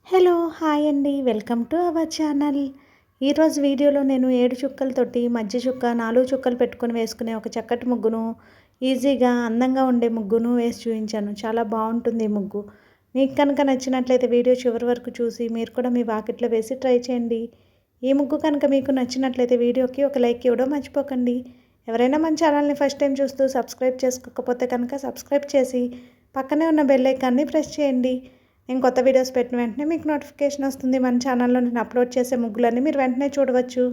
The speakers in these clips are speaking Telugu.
హలో హాయ్ అండి వెల్కమ్ టు అవర్ ఛానల్. ఈరోజు వీడియోలో నేను 7 చుక్కలతోటి మధ్య చుక్క 4 చుక్కలు పెట్టుకొని వేసుకునే ఒక చక్కటి ముగ్గును ఈజీగా అందంగా ఉండే ముగ్గును వేసి చూపించాను. చాలా బాగుంటుంది ఈ ముగ్గు. మీకు కనుక నచ్చినట్లయితే వీడియో చివరి వరకు చూసి మీరు కూడా మీ వాకిట్లో వేసి ట్రై చేయండి. ఈ ముగ్గు కనుక మీకు నచ్చినట్లయితే వీడియోకి ఒక లైక్ ఇవ్వడం మర్చిపోకండి. ఎవరైనా మన ఛానల్ని ఫస్ట్ టైం చూస్తూ సబ్స్క్రైబ్ చేసుకోకపోతే కనుక సబ్స్క్రైబ్ చేసి పక్కనే ఉన్న బెల్ ఐకాన్ని ప్రెస్ చేయండి. నేను కొత్త వీడియోస్ పెట్టిన వెంటనే మీకు నోటిఫికేషన్ వస్తుంది. మన ఛానల్లో నేను అప్లోడ్ చేసే ముగ్గులన్నీ మీరు వెంటనే చూడవచ్చు.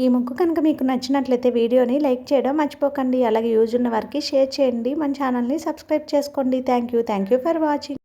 ఈ ముగ్గు కనుక మీకు నచ్చినట్లయితే వీడియోని లైక్ చేయడం మర్చిపోకండి. అలాగే యూజ్ ఉన్న వారికి షేర్ చేయండి. మన ఛానల్ని సబ్స్క్రైబ్ చేసుకోండి. Thank you for watching.